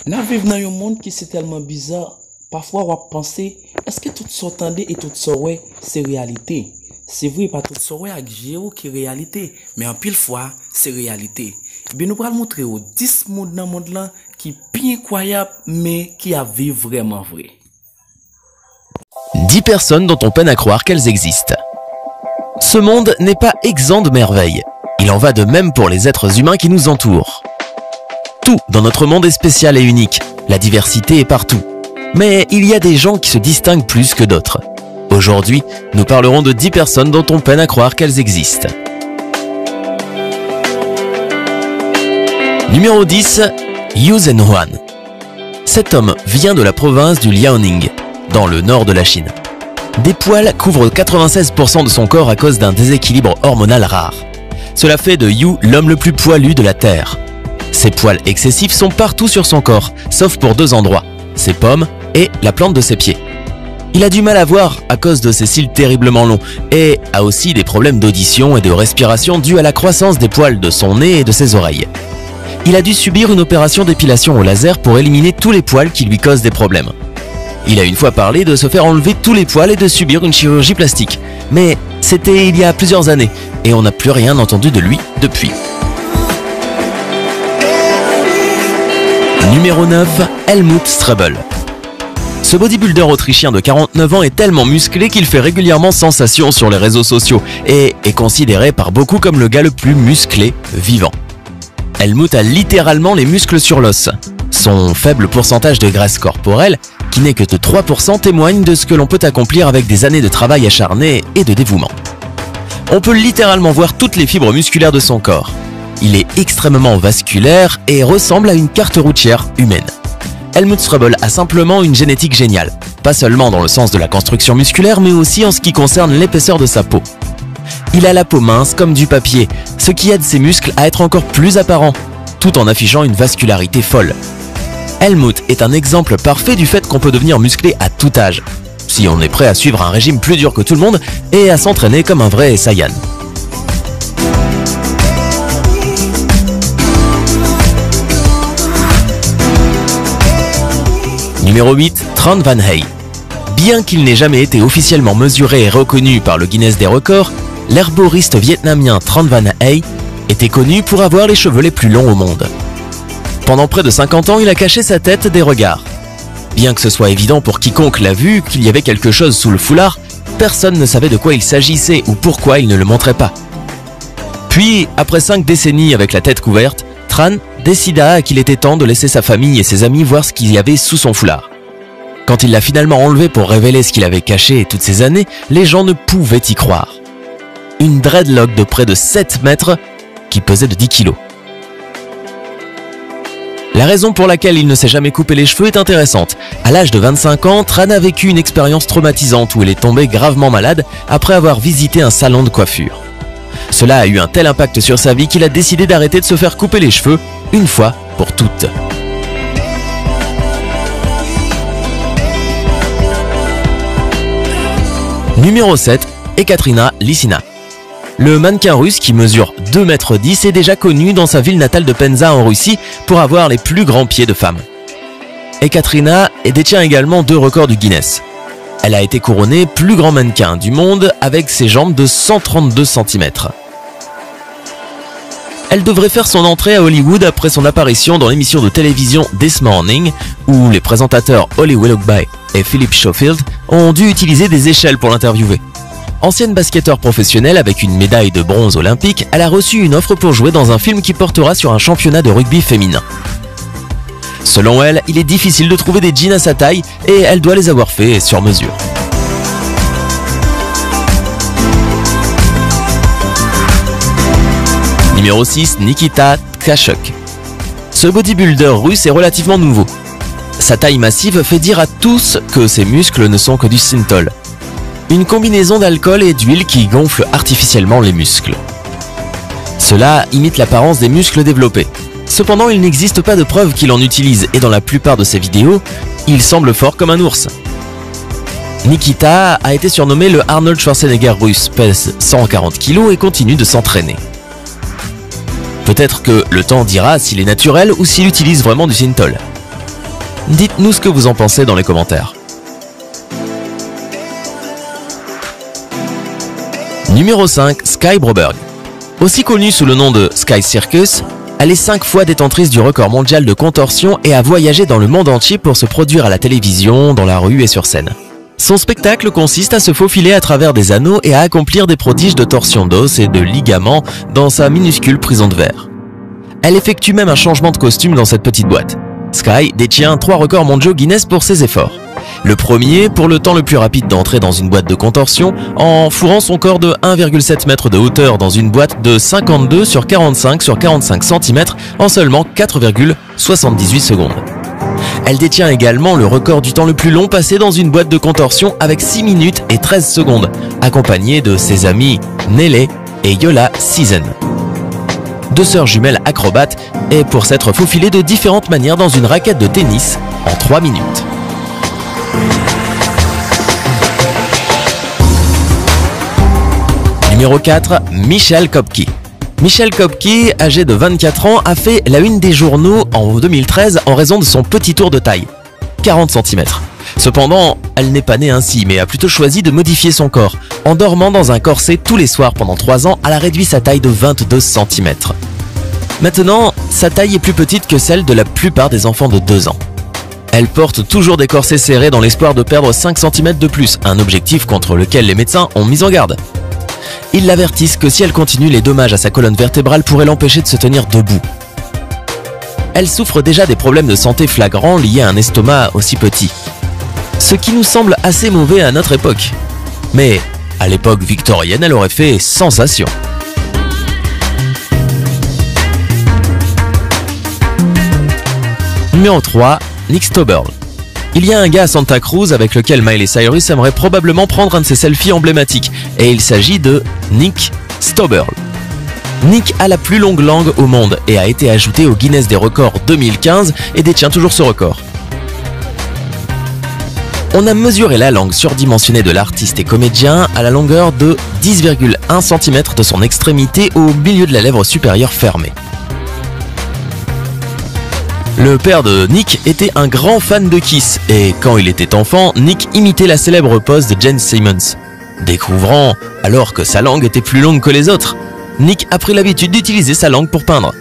Nous vivons dans un monde qui c'est tellement bizarre. Parfois, on va penser, est-ce que tout ça entendait et tout ça ouais, c'est réalité? C'est vrai, pas tout ça ouais, avec Géo qui est réalité. Mais en pile fois, c'est réalité. Et bien, nous allons montrer aux 10 mondes dans le monde là qui bien incroyable, mais qui a vu vraiment vrai. 10 personnes dont on peine à croire qu'elles existent. Ce monde n'est pas exempt de merveilles. Il en va de même pour les êtres humains qui nous entourent. Tout dans notre monde est spécial et unique. La diversité est partout. Mais il y a des gens qui se distinguent plus que d'autres. Aujourd'hui, nous parlerons de 10 personnes dont on peine à croire qu'elles existent. Numéro 10, Yu Zhenhuan. Cet homme vient de la province du Liaoning, dans le nord de la Chine. Des poils couvrent 96% de son corps à cause d'un déséquilibre hormonal rare. Cela fait de Yu l'homme le plus poilu de la Terre. Ses poils excessifs sont partout sur son corps, sauf pour 2 endroits, ses pommes et la plante de ses pieds. Il a du mal à voir à cause de ses cils terriblement longs et a aussi des problèmes d'audition et de respiration dus à la croissance des poils de son nez et de ses oreilles. Il a dû subir une opération d'épilation au laser pour éliminer tous les poils qui lui causent des problèmes. Il a une fois parlé de se faire enlever tous les poils et de subir une chirurgie plastique. Mais c'était il y a plusieurs années et on n'a plus rien entendu de lui depuis. Numéro 9, Helmut Strubel. Ce bodybuilder autrichien de 49 ans est tellement musclé qu'il fait régulièrement sensation sur les réseaux sociaux et est considéré par beaucoup comme le gars le plus musclé vivant. Helmut a littéralement les muscles sur l'os. Son faible pourcentage de graisse corporelle, qui n'est que de 3%, témoigne de ce que l'on peut accomplir avec des années de travail acharné et de dévouement. On peut littéralement voir toutes les fibres musculaires de son corps. Il est extrêmement vasculaire et ressemble à une carte routière humaine. Helmut Strubel a simplement une génétique géniale, pas seulement dans le sens de la construction musculaire, mais aussi en ce qui concerne l'épaisseur de sa peau. Il a la peau mince comme du papier, ce qui aide ses muscles à être encore plus apparents, tout en affichant une vascularité folle. Helmut est un exemple parfait du fait qu'on peut devenir musclé à tout âge, si on est prêt à suivre un régime plus dur que tout le monde et à s'entraîner comme un vrai Saiyan. Numéro 8, Tran Van Hey. Bien qu'il n'ait jamais été officiellement mesuré et reconnu par le Guinness des records, l'herboriste vietnamien Tran Van Hey était connu pour avoir les cheveux les plus longs au monde. Pendant près de 50 ans, il a caché sa tête des regards. Bien que ce soit évident pour quiconque l'a vu qu'il y avait quelque chose sous le foulard, personne ne savait de quoi il s'agissait ou pourquoi il ne le montrait pas. Puis, après 5 décennies avec la tête couverte, Tran décida qu'il était temps de laisser sa famille et ses amis voir ce qu'il y avait sous son foulard. Quand il l'a finalement enlevé pour révéler ce qu'il avait caché toutes ces années, les gens ne pouvaient y croire. Une dreadlock de près de 7 mètres qui pesait de 10 kilos. La raison pour laquelle il ne s'est jamais coupé les cheveux est intéressante. À l'âge de 25 ans, Tran a vécu une expérience traumatisante où il est tombé gravement malade après avoir visité un salon de coiffure. Cela a eu un tel impact sur sa vie qu'il a décidé d'arrêter de se faire couper les cheveux, une fois pour toutes. Numéro 7, Ekaterina Lysina. Le mannequin russe qui mesure 2,10 m est déjà connu dans sa ville natale de Penza en Russie pour avoir les plus grands pieds de femme. Ekaterina détient également 2 records du Guinness. Elle a été couronnée plus grand mannequin du monde avec ses jambes de 132 cm. Elle devrait faire son entrée à Hollywood après son apparition dans l'émission de télévision This Morning, où les présentateurs Holly Willoughby et Philip Schofield ont dû utiliser des échelles pour l'interviewer. Ancienne basketteur professionnelle avec une médaille de bronze olympique, elle a reçu une offre pour jouer dans un film qui portera sur un championnat de rugby féminin. Selon elle, il est difficile de trouver des jeans à sa taille et elle doit les avoir faits sur mesure. Numéro 6, Nikita Tkachuk. Ce bodybuilder russe est relativement nouveau. Sa taille massive fait dire à tous que ses muscles ne sont que du synthol. Une combinaison d'alcool et d'huile qui gonfle artificiellement les muscles. Cela imite l'apparence des muscles développés. Cependant, il n'existe pas de preuve qu'il en utilise et dans la plupart de ses vidéos, il semble fort comme un ours. Nikita a été surnommé le Arnold Schwarzenegger russe, pèse 140 kg et continue de s'entraîner. Peut-être que le temps dira s'il est naturel ou s'il utilise vraiment du synthol. Dites-nous ce que vous en pensez dans les commentaires. Numéro 5, Skye Broberg. Aussi connue sous le nom de Sky Circus, elle est 5 fois détentrice du record mondial de contorsion et a voyagé dans le monde entier pour se produire à la télévision, dans la rue et sur scène. Son spectacle consiste à se faufiler à travers des anneaux et à accomplir des prodiges de torsion d'os et de ligaments dans sa minuscule prison de verre. Elle effectue même un changement de costume dans cette petite boîte. Skye détient 3 records mondiaux Guinness pour ses efforts. Le premier pour le temps le plus rapide d'entrer dans une boîte de contorsion en fourrant son corps de 1,7 m de hauteur dans une boîte de 52 sur 45 sur 45 cm en seulement 4,78 secondes. Elle détient également le record du temps le plus long passé dans une boîte de contorsion avec 6 minutes et 13 secondes, accompagnée de ses amis Nelly et Yola Season. 2 sœurs jumelles acrobates et pour s'être faufilées de différentes manières dans une raquette de tennis en 3 minutes. Numéro 4, Michelle Kopke. Michelle Kopke, âgée de 24 ans, a fait la une des journaux en 2013 en raison de son petit tour de taille, 40 cm. Cependant, elle n'est pas née ainsi, mais a plutôt choisi de modifier son corps. En dormant dans un corset tous les soirs pendant 3 ans, elle a réduit sa taille de 22 cm. Maintenant, sa taille est plus petite que celle de la plupart des enfants de 2 ans. Elle porte toujours des corsets serrés dans l'espoir de perdre 5 cm de plus, un objectif contre lequel les médecins ont mis en garde. Ils l'avertissent que si elle continue, les dommages à sa colonne vertébrale pourraient l'empêcher de se tenir debout. Elle souffre déjà des problèmes de santé flagrants liés à un estomac aussi petit. Ce qui nous semble assez mauvais à notre époque. Mais à l'époque victorienne, elle aurait fait sensation. Numéro 3, Nick Stoberl. Il y a un gars à Santa Cruz avec lequel Miley Cyrus aimerait probablement prendre un de ses selfies emblématiques, et il s'agit de Nick Stoberl. Nick a la plus longue langue au monde et a été ajouté au Guinness des records 2015 et détient toujours ce record. On a mesuré la langue surdimensionnée de l'artiste et comédien à la longueur de 10,1 cm de son extrémité au milieu de la lèvre supérieure fermée. Le père de Nick était un grand fan de Kiss et quand il était enfant, Nick imitait la célèbre pose de Gene Simmons. Découvrant alors que sa langue était plus longue que les autres, Nick a pris l'habitude d'utiliser sa langue pour peindre.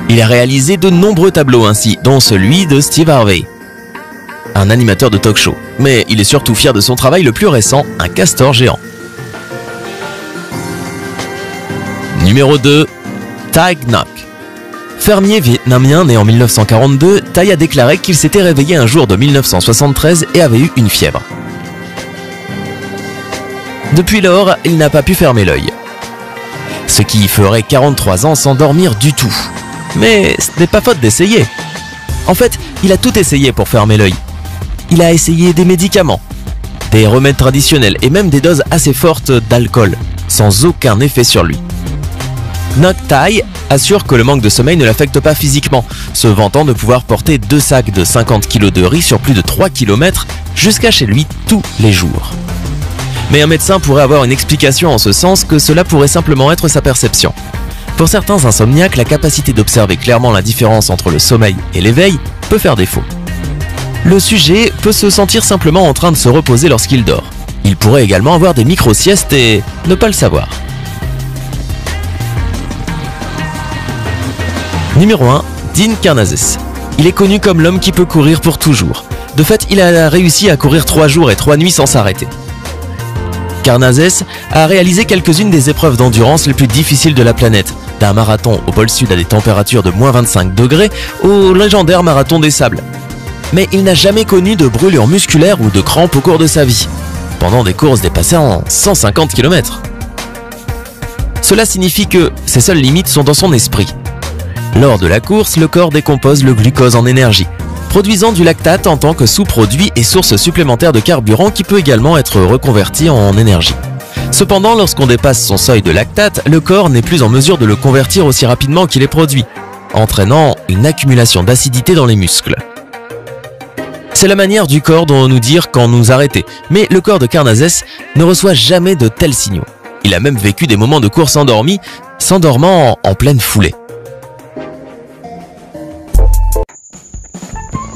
Il a réalisé de nombreux tableaux ainsi, dont celui de Steve Harvey, un animateur de talk-show. Mais il est surtout fier de son travail le plus récent, un castor géant. Numéro 2, Thai Ngoc. Fermier vietnamien né en 1942, Thai a déclaré qu'il s'était réveillé un jour de 1973 et avait eu une fièvre. Depuis lors, il n'a pas pu fermer l'œil. Ce qui ferait 43 ans sans dormir du tout. Mais ce n'est pas faute d'essayer. En fait, il a tout essayé pour fermer l'œil. Il a essayé des médicaments, des remèdes traditionnels et même des doses assez fortes d'alcool, sans aucun effet sur lui. Ngoc Thai assure que le manque de sommeil ne l'affecte pas physiquement, se vantant de pouvoir porter 2 sacs de 50 kg de riz sur plus de 3 km jusqu'à chez lui tous les jours. Mais un médecin pourrait avoir une explication en ce sens que cela pourrait simplement être sa perception. Pour certains insomniaques, la capacité d'observer clairement la différence entre le sommeil et l'éveil peut faire défaut. Le sujet peut se sentir simplement en train de se reposer lorsqu'il dort. Il pourrait également avoir des micro-siestes et ne pas le savoir. Numéro 1, Dean Karnazes. Il est connu comme l'homme qui peut courir pour toujours. De fait, il a réussi à courir 3 jours et 3 nuits sans s'arrêter. Karnazes a réalisé quelques-unes des épreuves d'endurance les plus difficiles de la planète, d'un marathon au pôle sud à des températures de moins 25 degrés au légendaire marathon des sables. Mais il n'a jamais connu de brûlure musculaire ou de crampes au cours de sa vie, pendant des courses dépassant 150 km. Cela signifie que ses seules limites sont dans son esprit. Lors de la course, le corps décompose le glucose en énergie, produisant du lactate en tant que sous-produit et source supplémentaire de carburant qui peut également être reconverti en énergie. Cependant, lorsqu'on dépasse son seuil de lactate, le corps n'est plus en mesure de le convertir aussi rapidement qu'il est produit, entraînant une accumulation d'acidité dans les muscles. C'est la manière du corps de nous dire quand nous arrêter, mais le corps de Karnazes ne reçoit jamais de tels signaux. Il a même vécu des moments de course endormi, s'endormant en pleine foulée.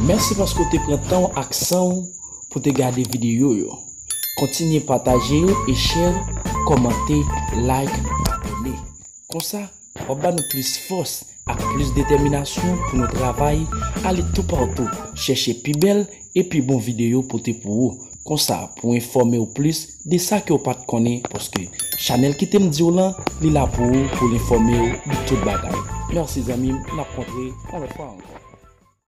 Merci parce que tu prends temps accent pour te garder vidéo. Continuez à partager et share, commenter, like, abonner. Comme ça, on va nous plus force et plus détermination pour notre travail, aller tout partout, chercher plus belle et plus bon vidéo pour vous. Comme ça, pour informer au plus de ça que vous pas connaître parce que Chanel qui t'aime dire là, il est là pour l'informer de toute bagaille. Merci amis, on a rencontré, on va faire encore.